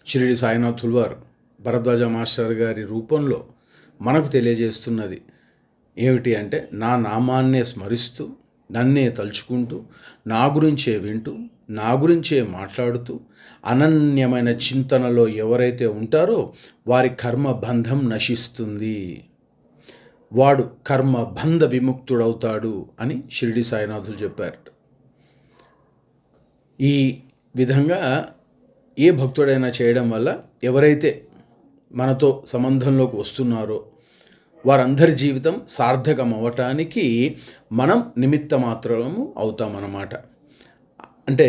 షిరిడి సాయినాథుల వారు భరద్వాజ మాస్టర్ గారి రూపంలో మనకు తెలియజేస్తున్నది ఏమిటి అంటే, నా నామాన్నే స్మరిస్తూ, నన్నే తలుచుకుంటూ, నా గురించే వింటూ, నా గురించే మాట్లాడుతూ, అనన్యమైన చింతనలో ఎవరైతే ఉంటారో వారి కర్మబంధం నశిస్తుంది, వాడు కర్మబంధ విముక్తుడవుతాడు అని షిరిడి సాయినాథులు చెప్పారు. ఈ విధంగా ఏ భక్తుడైనా చేయడం వల్ల ఎవరైతే మనతో సంబంధంలోకి వస్తున్నారో వారందరి జీవితం సార్థకం అవ్వటానికి మనం నిమిత్త మాత్రము అవుతామన్నమాట. అంటే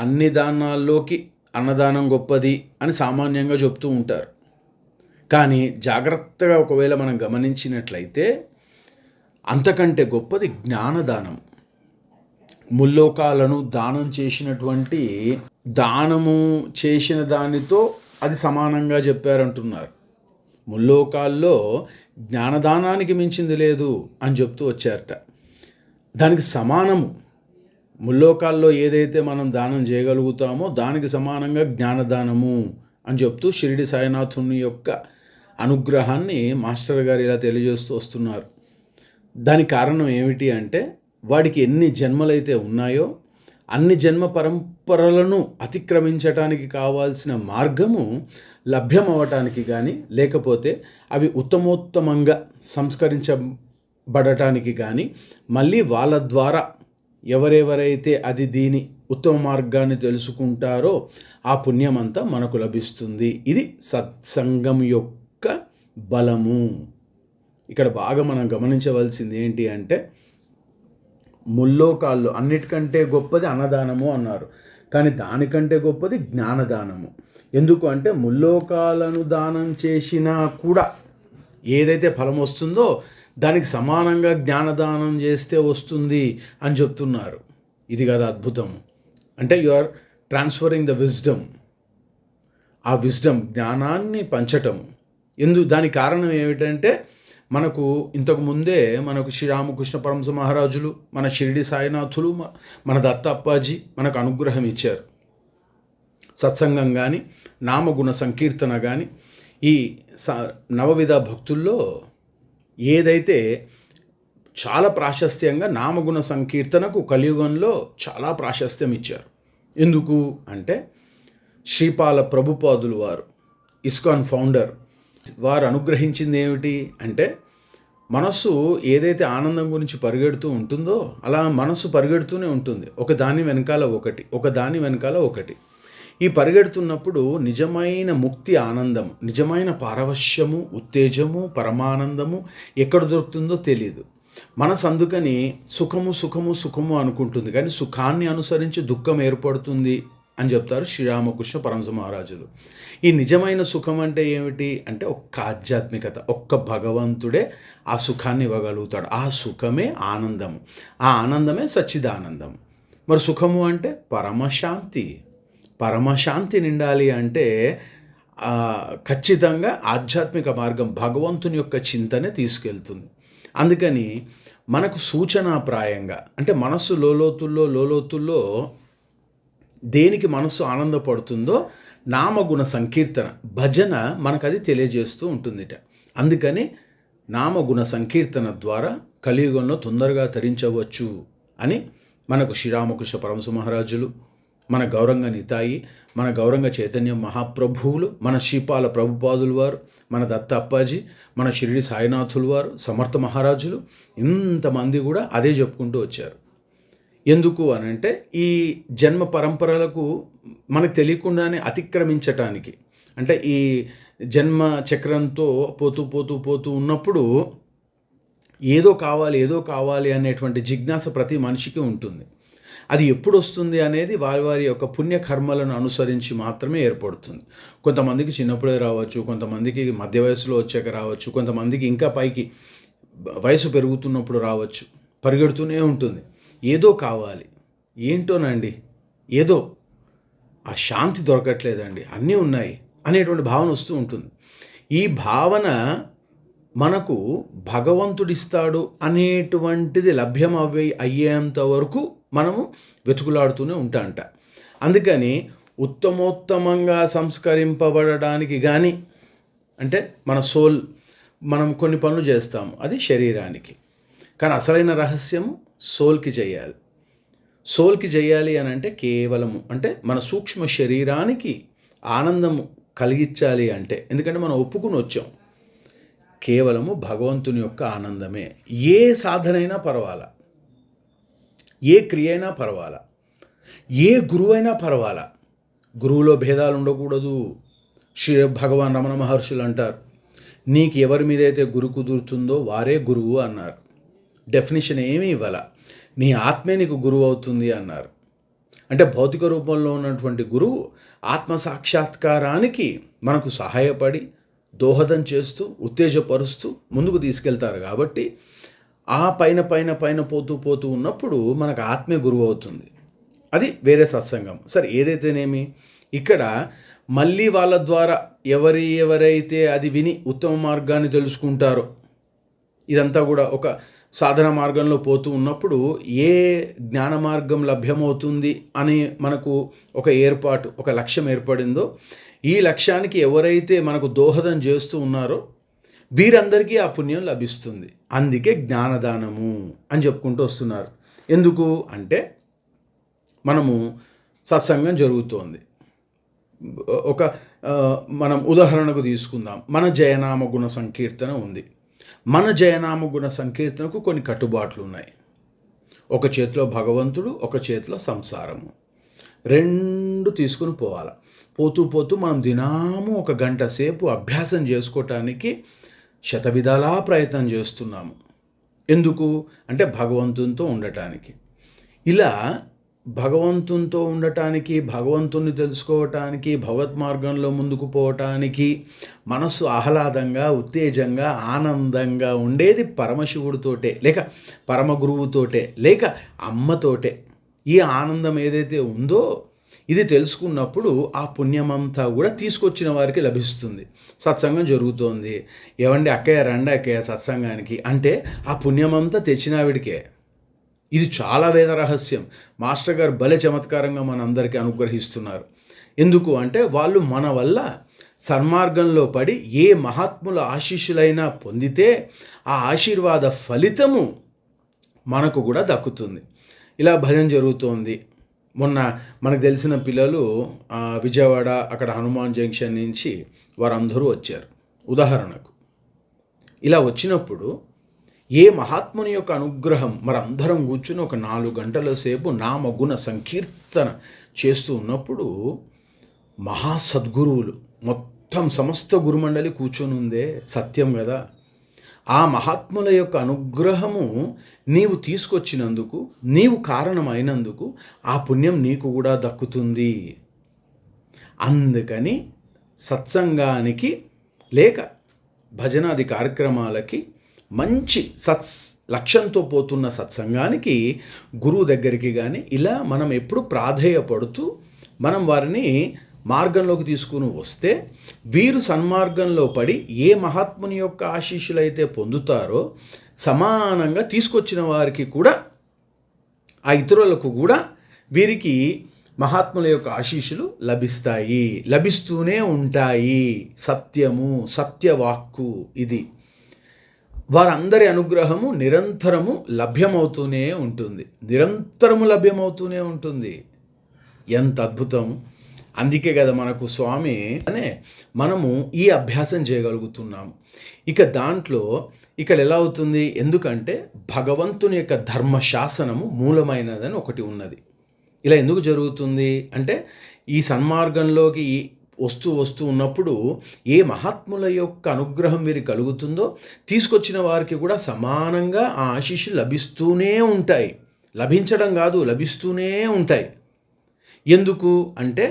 అన్ని దానాల్లోకి అన్నదానం గొప్పది అని సామాన్యంగా చెప్తూ ఉంటారు. కానీ జాగ్రత్తగా ఒకవేళ మనం గమనించినట్లయితే అంతకంటే గొప్పది జ్ఞానదానం. ముల్లోకాలను దానం చేసినటువంటి దానము చేసిన దానితో అది సమానంగా చెప్పారంటున్నారు. ముల్లోకాల్లో జ్ఞానదానానికి మించింది లేదు అని చెప్తూ వచ్చారట. దానికి సమానము ముల్లోకాల్లో ఏదైతే మనం దానం చేయగలుగుతామో దానికి సమానంగా జ్ఞానదానము అని చెప్తూ షిరిడి సాయినాథుని యొక్క అనుగ్రహాన్ని మాస్టర్ గారు ఇలా తెలియజేస్తూ వస్తున్నారు. దానికి కారణం ఏమిటి అంటే, వాడికి ఎన్ని జన్మలైతే ఉన్నాయో అన్ని జన్మ పరంపరలను అతిక్రమించటానికి కావాల్సిన మార్గము లభ్యమవటానికి కానీ, లేకపోతే అవి ఉత్తమోత్తమంగా సంస్కరించబడటానికి కానీ, మళ్ళీ వాళ్ళ ద్వారా ఎవరెవరైతే అది దీని ఉత్తమ మార్గాన్ని తెలుసుకుంటారో ఆ పుణ్యమంతా మనకు లభిస్తుంది. ఇది సత్సంగం యొక్క బలము. ఇక్కడ బాగా మనం గమనించవలసింది ఏంటి అంటే, ముల్లోకాల్లో అన్నిటికంటే గొప్పది అన్నదానము అన్నారు, కానీ దానికంటే గొప్పది జ్ఞానదానము. ఎందుకు అంటే, ముల్లోకాలను దానం చేసినా కూడా ఏదైతే ఫలం వస్తుందో దానికి సమానంగా జ్ఞానదానం చేస్తే వస్తుంది అని చెప్తున్నారు. ఇది కదా అద్భుతము. అంటే you are transferring the wisdom. ఆ విజ్డమ్ జ్ఞానాన్ని పంచటము. దానికి కారణం ఏమిటంటే, మనకు ఇంతకు ముందే మనకు శ్రీరామకృష్ణ పరమహంస మహారాజులు, మన షిరిడి సాయినాథులు, మన దత్త అప్పాజీ మనకు అనుగ్రహం ఇచ్చారు. సత్సంగం కానీ, నామగుణ సంకీర్తన కానీ, ఈ నవవిధ భక్తుల్లో ఏదైతే చాలా ప్రాశస్త్యంగా నామగుణ సంకీర్తనకు కలియుగంలో చాలా ప్రాశస్త్యం ఇచ్చారు. ఎందుకు అంటే, శ్రీపాల ప్రభుపాదులు వారు, ఇస్కాన్ ఫౌండర్, వారు అనుగ్రహించింది ఏమిటి అంటే, మనస్సు ఏదైతే ఆనందం గురించి పరిగెడుతూ ఉంటుందో అలా మనస్సు పరిగెడుతూనే ఉంటుంది, ఒకదాని వెనకాల ఒకటి, ఒకదాని వెనకాల ఒకటి. ఈ పరిగెడుతున్నప్పుడు నిజమైన ముక్తి ఆనందం, నిజమైన పారవశ్యము, ఉత్తేజము, పరమానందము ఎక్కడ దొరుకుతుందో తెలియదు. మనసు అందుకని సుఖము సుఖము సుఖము అనుకుంటుంది, కానీ సుఖాన్ని అనుసరించి దుఃఖం ఏర్పడుతుంది అని చెప్తారు శ్రీరామకృష్ణ పరమహంస మహారాజులు. ఈ నిజమైన సుఖం అంటే ఏమిటి అంటే, ఒక్క ఆధ్యాత్మికత, ఒక్క భగవంతుడే ఆ సుఖాన్ని ఇవ్వగలుగుతాడు. ఆ సుఖమే ఆనందము, ఆ ఆనందమే సచ్చిదానందం. మరి సుఖము అంటే పరమశాంతి. పరమశాంతి నిండాలి అంటే ఖచ్చితంగా ఆధ్యాత్మిక మార్గం భగవంతుని యొక్క చింతనే తీసుకెళ్తుంది. అందుకని మనకు సూచనాప్రాయంగా, అంటే మనస్సు లోలోతుల్లో దేనికి మనస్సు ఆనందపడుతుందో నామగుణ సంకీర్తన, భజన మనకు అది తెలియజేస్తూ ఉంటుందిట. అందుకని నామగుణ సంకీర్తన ద్వారా కలియుగంలో తొందరగా తరించవచ్చు అని మనకు శ్రీరామకృష్ణ పరమహంస మహారాజులు, మన గౌరంగ నితాయి, మన గౌరంగ చైతన్య మహాప్రభువులు, మన శ్రీపాల ప్రభుపాదులు వారు, మన దత్త అప్పాజీ, మన షిరిడి సాయినాథులు వారు, సమర్థ మహారాజులు, ఇంతమంది కూడా అదే చెప్పుకుంటూ వచ్చారు. ఎందుకు అని అంటే, ఈ జన్మ పరంపరలకు మనకు తెలియకుండానే అతిక్రమించటానికి, అంటే ఈ జన్మ చక్రంతో పోతూ ఉన్నప్పుడు ఏదో కావాలి అనేటువంటి జిజ్ఞాస ప్రతి మనిషికి ఉంటుంది. అది ఎప్పుడు వస్తుంది అనేది వారి వారి యొక్క పుణ్యకర్మలను అనుసరించి మాత్రమే ఏర్పడుతుంది. కొంతమందికి చిన్నప్పుడే రావచ్చు, కొంతమందికి మధ్య వయసులో వచ్చాక రావచ్చు, కొంతమందికి ఇంకా పైకి వయసు పెరుగుతున్నప్పుడు రావచ్చు. పరిగెడుతూనే ఉంటుంది, ఏదో కావాలి, ఏంటోనండి, ఏదో ఆ శాంతి దొరకట్లేదండి, అన్నీ ఉన్నాయి అనేటువంటి భావన వస్తూ ఉంటుంది. ఈ భావన మనకు భగవంతుడిస్తాడు అనేటువంటిది అయ్యేంత వరకు మనము వెతుకులాడుతూనే ఉంటాంట. అందుకని ఉత్తమోత్తమంగా సంస్కరింపబడడానికి కానీ, అంటే మన సోల్, మనం కొన్ని పనులు చేస్తాము, అది శరీరానికి. కానీ అసలైన రహస్యము సోల్కి చేయాలి. సోల్కి చేయాలి అని అంటే కేవలము అంటే మన సూక్ష్మ శరీరానికి ఆనందము కలిగించాలి అంటే, ఎందుకంటే మనం ఒప్పుకుని వచ్చాం, కేవలము భగవంతుని యొక్క ఆనందమే. ఏ సాధనైనా పర్వాలా, ఏ క్రియ అయినా పర్వాలా, ఏ గురువు అయినా పర్వాలా, గురువులో భేదాలు ఉండకూడదు. శ్రీ భగవాన్ రమణ మహర్షులు అంటారు, నీకు ఎవరి మీద అయితే గురు కుదురుతుందో వారే గురువు అన్నారు. డెఫినిషన్ ఏమీ ఇవ్వాల, నీ ఆత్మే నీకు గురువు అవుతుంది అన్నారు. అంటే భౌతిక రూపంలో ఉన్నటువంటి గురువు ఆత్మ సాక్షాత్కారానికి మనకు సహాయపడి దోహదం చేస్తూ ఉత్తేజపరుస్తూ ముందుకు తీసుకెళ్తారు. కాబట్టి ఆ పైన పైన పైన పోతూ పోతూ ఉన్నప్పుడు మనకు ఆత్మే గురువు అవుతుంది. అది వేరే సత్సంగం. సరే, ఏదైతేనేమి ఇక్కడ మళ్ళీ వాళ్ళ ద్వారా ఎవరైతే అది విని ఉత్తమ మార్గాన్ని తెలుసుకుంటారో, ఇదంతా కూడా ఒక సాధన మార్గంలో పోతూ ఉన్నప్పుడు ఏ జ్ఞాన మార్గం లభ్యమవుతుంది అని మనకు ఒక ఏర్పాటు, ఒక లక్ష్యం ఏర్పడిందో, ఈ లక్ష్యానికి ఎవరైతే మనకు దోహదం చేస్తూ ఉన్నారో వీరందరికీ ఆ పుణ్యం లభిస్తుంది. అందుకే జ్ఞానదానము అని చెప్పుకుంటూ వస్తున్నారు. ఎందుకు అంటే మనము సత్సంగం జరుగుతోంది, ఒక మనం ఉదాహరణకు తీసుకుందాం, మన జయనామ గుణ సంకీర్తన ఉంది. మన జయనామ గుణ సంకీర్తనకు కొన్ని కట్టుబాట్లు ఉన్నాయి. ఒక చేతిలో భగవంతుడు, ఒక చేతిలో సంసారము, రెండు తీసుకుని పోవాలి. పోతూ పోతూ మనం దినాము 1 గంట సేపు అభ్యాసం చేసుకోవటానికి శతవిధాలా ప్రయత్నం చేస్తున్నాము. ఎందుకు అంటే భగవంతునితో ఉండటానికి. ఇలా భగవంతునితో ఉండటానికి, భగవంతుని తెలుసుకోవటానికి, భగవత్ మార్గంలో ముందుకు పోవటానికి మనస్సు ఆహ్లాదంగా, ఉత్తేజంగా, ఆనందంగా ఉండేది పరమశివుడితోటే, లేక పరమ గురువుతోటే, లేక అమ్మతోటే. ఈ ఆనందం ఏదైతే ఉందో ఇది తెలుసుకున్నప్పుడు ఆ పుణ్యమంతా కూడా తీసుకొచ్చిన వారికి లభిస్తుంది. సత్సంగం జరుగుతోంది, ఏవండి అక్కయ్య రండి అక్కయ్య సత్సంగానికి అంటే ఆ పుణ్యమంతా తెచ్చినావిడికే. ఇది చాలా వేద రహస్యం. మాస్టర్ గారు భలే చమత్కారంగా మనందరికీ అనుగ్రహిస్తున్నారు. ఎందుకు అంటే వాళ్ళు మన వల్ల సన్మార్గంలో పడి ఏ మహాత్ముల ఆశీస్సులైనా పొందితే ఆ ఆశీర్వాద ఫలితము మనకు కూడా దక్కుతుంది. ఇలా భజన జరుగుతోంది. మొన్న మనకు తెలిసిన పిల్లలు విజయవాడ అక్కడ హనుమాన్ జంక్షన్ నుంచి వారందరూ వచ్చారు. ఉదాహరణకు ఇలా వచ్చినప్పుడు ఏ మహాత్ముని యొక్క అనుగ్రహం, మరందరం కూర్చుని ఒక 4 గంటల సేపు నామగుణ సంకీర్తన చేస్తూ ఉన్నప్పుడు మహాసద్గురువులు మొత్తం సమస్త గురుమండలి కూర్చొని ఉందే, సత్యం కదా. ఆ మహాత్ముల యొక్క అనుగ్రహము నీవు తీసుకొచ్చినందుకు, నీవు కారణమైనందుకు ఆ పుణ్యం నీకు కూడా దక్కుతుంది. అందుకని సత్సంగానికి లేక భజనాది కార్యక్రమాలకి, మంచి లక్ష్యంతో పోతున్న సత్సంగానికి గురువు దగ్గరికి కానీ ఇలా మనం ఎప్పుడు ప్రాధేయపడుతూ మనం వారిని మార్గంలోకి తీసుకుని వస్తే వీరు సన్మార్గంలో పడి ఏ మహాత్ముని యొక్క ఆశీస్సులైతే పొందుతారో సమానంగా తీసుకొచ్చిన వారికి కూడా, ఆ ఇతరులకు కూడా వీరికి మహాత్ముల యొక్క ఆశీస్సులు లభిస్తాయి, లభిస్తూనే ఉంటాయి. సత్యము, సత్యవాక్కు ఇది. వారందరి అనుగ్రహము నిరంతరము లభ్యమవుతూనే ఉంటుంది, నిరంతరము లభ్యమవుతూనే ఉంటుంది. ఎంత అద్భుతం! అందుకే కదా మనకు స్వామి అనే మనము ఈ అభ్యాసం చేయగలుగుతున్నాము. ఇక దాంట్లో ఇక్కడ ఎలా అవుతుంది, ఎందుకంటే భగవంతుని యొక్క ధర్మశాసనము మూలమైనదని ఒకటి ఉన్నది. ఇలా ఎందుకు జరుగుతుంది అంటే ఈ సన్మార్గంలోకి వస్తూ ఉన్నప్పుడు ఏ మహాత్ముల యొక్క అనుగ్రహం వీరికి కలుగుతుందో తీసుకొచ్చిన వారికి కూడా సమానంగా ఆ ఆశీస్సులు లభిస్తూనే ఉంటాయి. లభించడం కాదు, లభిస్తూనే ఉంటాయి. ఎందుకు అంటే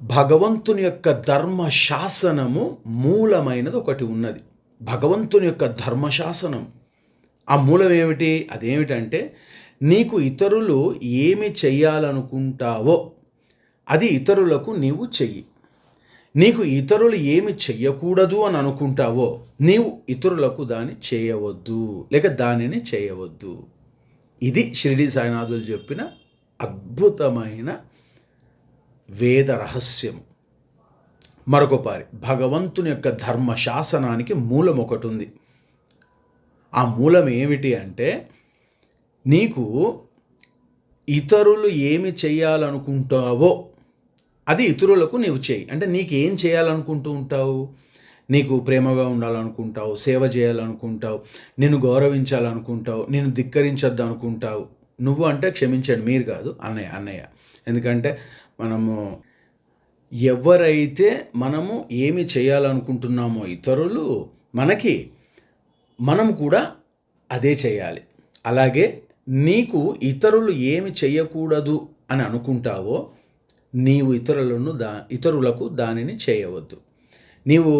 భగవంతుని యొక్క ధర్మశాసనము మూలమైనది ఒకటి ఉన్నది. భగవంతుని యొక్క ధర్మశాసనం, ఆ మూలం ఏమిటి? అదేమిటంటే నీకు ఇతరులు ఏమి చెయ్యాలనుకుంటావో అది ఇతరులకు నీవు చెయ్యి. నీకు ఇతరులు ఏమి చెయ్యకూడదు అని అనుకుంటావో నీవు ఇతరులకు దాన్ని చేయవద్దు, లేక దానిని చేయవద్దు. ఇది షిరిడి సాయినాథులు చెప్పిన అద్భుతమైన వేద రహస్యము. మరొక పారి భగవంతుని యొక్క ధర్మ శాసనానికి మూలం ఒకటి ఉంది. ఆ మూలం ఏమిటి అంటే, నీకు ఇతరులు ఏమి చేయాలనుకుంటావో అది ఇతరులకు నీవు చేయి. అంటే నీకు ఏం చేయాలనుకుంటూ ఉంటావు? నీకు ప్రేమగా ఉండాలనుకుంటావు, సేవ చేయాలనుకుంటావు, నిన్ను గౌరవించాలనుకుంటావు, నిన్ను ధిక్కరించొద్దు అనుకుంటావు. నువ్వు అంటే క్షమించండి, మీరు కాదు, అన్నయ్య. ఎందుకంటే ఎవరైతే మనము ఏమి చేయాలనుకుంటున్నామో ఇతరులు మనకి, మనం కూడా అదే చేయాలి. అలాగే నీకు ఇతరులు ఏమి చేయకూడదు అని అనుకుంటావో నీవు ఇతరులకు దానిని చేయవద్దు. నీవు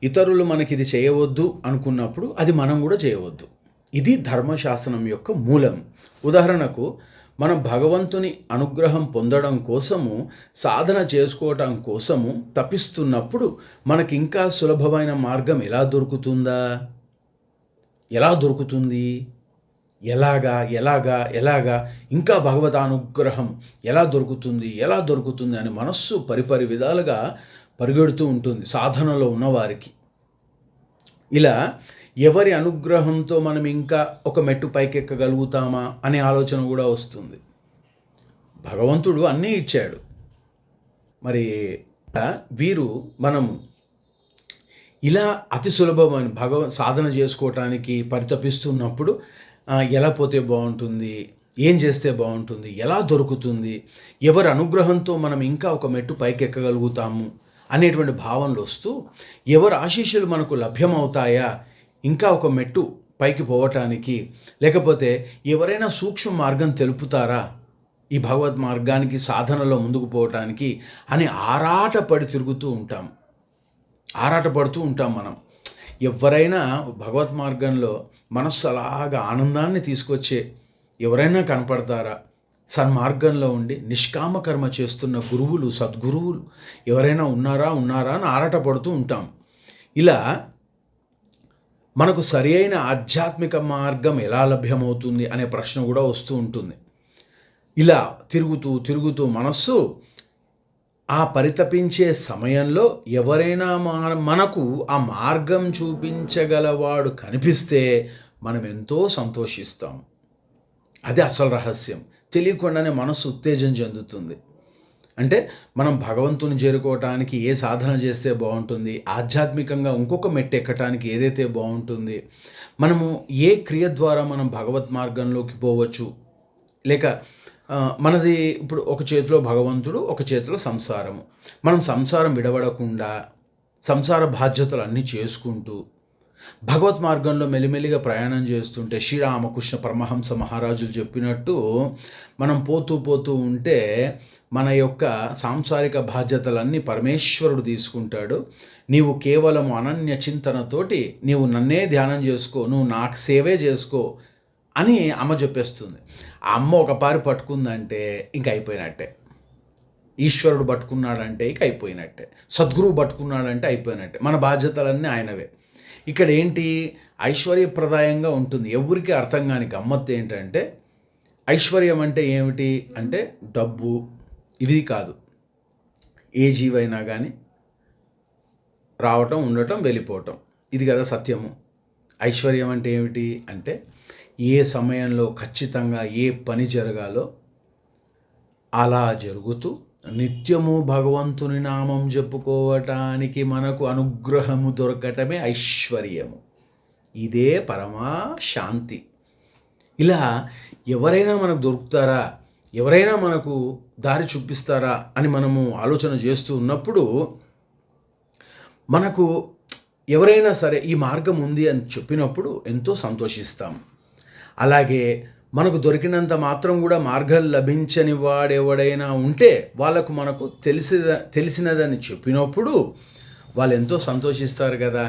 ఇతరులు మనకి ఇది చేయవద్దు అనుకున్నప్పుడు అది మనం కూడా చేయవద్దు. ఇది ధర్మశాసనం యొక్క మూలం. ఉదాహరణకు, మనం భగవంతుని అనుగ్రహం పొందడం కోసము, సాధన చేసుకోవటం కోసము తపిస్తున్నప్పుడు మనకి ఇంకా సులభమైన మార్గం ఎలా దొరుకుతుంది? ఎలాగా ఇంకా భగవదానుగ్రహం ఎలా దొరుకుతుంది అని మనస్సు పరిపరి విధాలుగా పరిగెడుతూ ఉంటుంది సాధనలో ఉన్నవారికి. ఇలా ఎవరి అనుగ్రహంతో మనం ఇంకా ఒక మెట్టు పైకెక్కగలుగుతామా అనే ఆలోచన కూడా వస్తుంది. భగవంతుడు అన్నీ ఇచ్చాడు. మరి మనము ఇలా అతి సులభమైన సాధన చేసుకోవటానికి పరితపిస్తున్నప్పుడు ఎలా పోతే బాగుంటుంది, ఏం చేస్తే బాగుంటుంది, ఎలా దొరుకుతుంది, ఎవరి అనుగ్రహంతో మనం ఇంకా ఒక మెట్టు పైకెక్కగలుగుతాము అనేటువంటి భావనలు వస్తూ, ఎవరి ఆశీస్సులు మనకు లభ్యమవుతాయా ఇంకా ఒక మెట్టు పైకి పోవటానికి, లేకపోతే ఎవరైనా సూక్ష్మ మార్గం తెలుపుతారా ఈ భగవద్ మార్గానికి, సాధనలో ముందుకు పోవటానికి అని ఆరాటపడుతూ ఉంటాం మనం. ఎవరైనా భగవత్ మార్గంలో మనస్సు అలాగా ఆనందాన్ని తీసుకొచ్చే ఎవరైనా కనపడతారా? సన్మార్గంలో ఉండి నిష్కామ కర్మ చేస్తున్న గురువులు, సద్గురువులు ఎవరైనా ఉన్నారా అని ఆరాటపడుతూ ఉంటాం. ఇలా మనకు సరి అయిన ఆధ్యాత్మిక మార్గం ఎలా లభ్యమవుతుంది అనే ప్రశ్న కూడా వస్తూ ఉంటుంది. ఇలా తిరుగుతూ మనస్సు ఆ పరితపించే సమయంలో ఎవరైనా మనకు ఆ మార్గం చూపించగలవాడు కనిపిస్తే మనం ఎంతో సంతోషిస్తాం. అది అసలు రహస్యం. తెలియకుండానే మనస్సు ఉత్తేజం చెందుతుంది. అంటే మనం భగవంతుని చేరుకోవటానికి ఏ సాధన చేస్తే బాగుంటుంది, ఆధ్యాత్మికంగా ఇంకొక మెట్టు ఎక్కటానికి ఏదైతే బాగుంటుంది, మనము ఏ క్రియ ద్వారా మనం భగవత్ మార్గంలోకి పోవచ్చు, లేక మనది ఇప్పుడు ఒక చేతిలో భగవంతుడు, ఒక చేతిలో సంసారము. మనం సంసారం విడవడకుండా సంసార బాధ్యతలు అన్నీ చేసుకుంటూ భగవత్ మార్గంలో మెల్లిమెల్లిగా ప్రయాణం చేస్తుంటే, శ్రీరామకృష్ణ పరమహంస మహారాజులు చెప్పినట్టు మనం పోతూ ఉంటే మన యొక్క సాంసారిక బాధ్యతలన్నీ పరమేశ్వరుడు తీసుకుంటాడు. నీవు కేవలం అనన్య చింతనతోటి నీవు నన్నే ధ్యానం చేసుకో, నువ్వు నాకు సేవే చేసుకో అని అమ్మ చెప్పేస్తుంది. ఆ అమ్మ ఒక పారి పట్టుకుందంటే ఇంక అయిపోయినట్టే. ఈశ్వరుడు పట్టుకున్నాడంటే ఇంక అయిపోయినట్టే. సద్గురువు పట్టుకున్నాడంటే అయిపోయినట్టే. మన బాధ్యతలన్నీ ఆయనవే. ఇక్కడ ఏంటి, ఐశ్వర్యప్రదాయంగా ఉంటుంది. ఎవరికి అర్థం కాని గమ్మత్తు ఏంటంటే, ఐశ్వర్యం అంటే ఏమిటి అంటే డబ్బు, ఇది కాదు. ఏ జీవైనా కానీ రావటం, ఉండటం, వెళ్ళిపోవటం, ఇది కదా సత్యము. ఐశ్వర్యం అంటే ఏమిటి అంటే, ఏ సమయంలో ఖచ్చితంగా ఏ పని జరగాలో అలా జరుగుతూ నిత్యము భగవంతుని నామం చెప్పుకోవటానికి మనకు అనుగ్రహము దొరకటమే ఐశ్వర్యము. ఇదే పరమా శాంతి. ఇలా ఎవరైనా మనకు దొరుకుతారా, ఎవరైనా మనకు దారి చూపిస్తారా అని మనము ఆలోచన చేస్తూ ఉన్నప్పుడు, మనకు ఎవరైనా సరే ఈ మార్గం ఉంది అని చెప్పినప్పుడు ఎంతో సంతోషిస్తాం. అలాగే మనకు దొరికినంత మాత్రం కూడా మార్గం లభించని వాడెవడైనా ఉంటే వాళ్ళకు మనకు తెలిసినదని చెప్పినప్పుడు వాళ్ళు ఎంతో సంతోషిస్తారు కదా.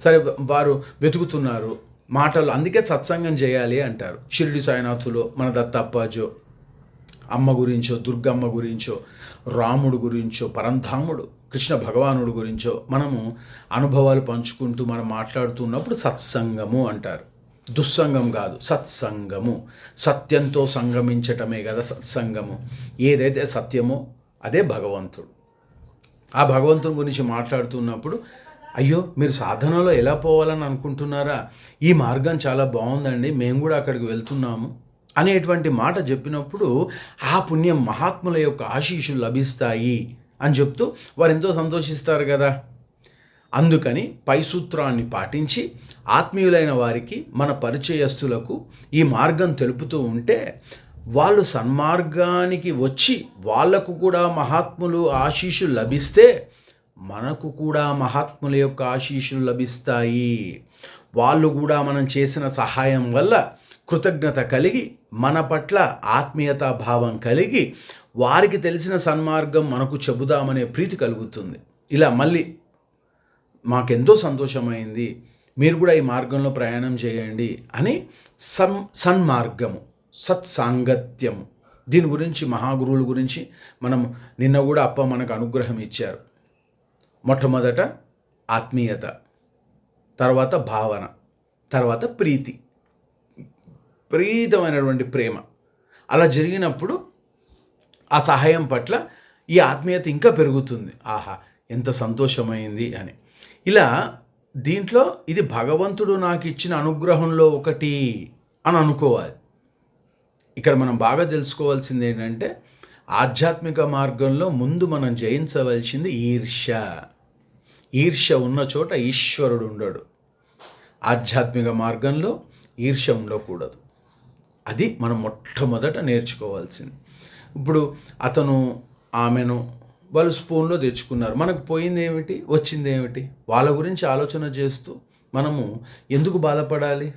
సరే, వారు వెతుకుతున్నారు మాటలు, అందుకే సత్సంగం చేయాలి అంటారు. షిరిడి సాయినాథులో మన దత్తప్పాజో అమ్మ గురించో, దుర్గమ్మ గురించో, రాముడు గురించో, పరంధాముడు కృష్ణ భగవానుడు గురించో మనము అనుభవాలు పంచుకుంటూ మనం మాట్లాడుతున్నప్పుడు సత్సంగము అంటారు. దుస్సంగం కాదు, సత్సంగము. సత్యంతో సంగమించటమే కదా సత్సంగము. ఏదైతే సత్యమో అదే భగవంతుడు. ఆ భగవంతుని గురించి మాట్లాడుతున్నప్పుడు, అయ్యో మీరు సాధనలో ఎలా పోవాలని అనుకుంటున్నారా, ఈ మార్గం చాలా బాగుందండి, మేము కూడా అక్కడికి వెళ్తున్నాము అనేటువంటి మాట చెప్పినప్పుడు ఆ పుణ్యం మహాత్ముల యొక్క ఆశీస్సులు లభిస్తాయి అని చెప్తూ వారు ఎంతో సంతోషిస్తారు కదా. అందుకని పై సూత్రాన్ని పాటించి ఆత్మీయులైన వారికి, మన పరిచయస్తులకు ఈ మార్గం తెలుపుతూ ఉంటే వాళ్ళు సన్మార్గానికి వచ్చి వాళ్లకు కూడా మహాత్ములు ఆశీస్సులు లభిస్తే మనకు కూడా మహాత్ముల యొక్క ఆశీస్సులు లభిస్తాయి. వాళ్ళు కూడా మనం చేసిన సహాయం వల్ల కృతజ్ఞత కలిగి, మన పట్ల ఆత్మీయతా భావం కలిగి, వారికి తెలిసిన సన్మార్గం మనకు చెబుదామనే ప్రీతి కలుగుతుంది. ఇలా మళ్ళీ మాకెంతో సంతోషమైంది, మీరు కూడా ఈ మార్గంలో ప్రయాణం చేయండి అని సన్మార్గము, సత్సాంగత్యము, దీని గురించి మహాగురువుల గురించి మనం నిన్న కూడా అప్ప మనకు అనుగ్రహం ఇచ్చారు. మొట్టమొదట ఆత్మీయత, తర్వాత భావన, తర్వాత ప్రీతి, ప్రీతమైనటువంటి ప్రేమ. అలా జరిగినప్పుడు ఆ సహాయం పట్ల ఈ ఆత్మీయత ఇంకా పెరుగుతుంది. ఆహా ఎంత సంతోషమైంది అని. ఇలా దీంట్లో ఇది భగవంతుడు నాకు ఇచ్చిన అనుగ్రహంలో ఒకటి అని అనుకోవాలి. ఇక్కడ మనం బాగా తెలుసుకోవాల్సింది ఏంటంటే, ఆధ్యాత్మిక మార్గంలో ముందు మనం జయించవలసింది ఈర్ష్య. ఈర్ష్య ఉన్న చోట ఈశ్వరుడు ఉండడు. ఆధ్యాత్మిక మార్గంలో ఈర్ష్య ఉండకూడదు. అది మనం మొట్టమొదట నేర్చుకోవాల్సింది. ఇప్పుడు అతను ఆమెను వాళ్ళు స్పూన్లో తెచ్చుకున్నారు, మనకు పోయింది ఏమిటి, వచ్చింది ఏమిటి, వాళ్ళ గురించి ఆలోచన చేస్తూ మనము ఎందుకు బాధపడాలి?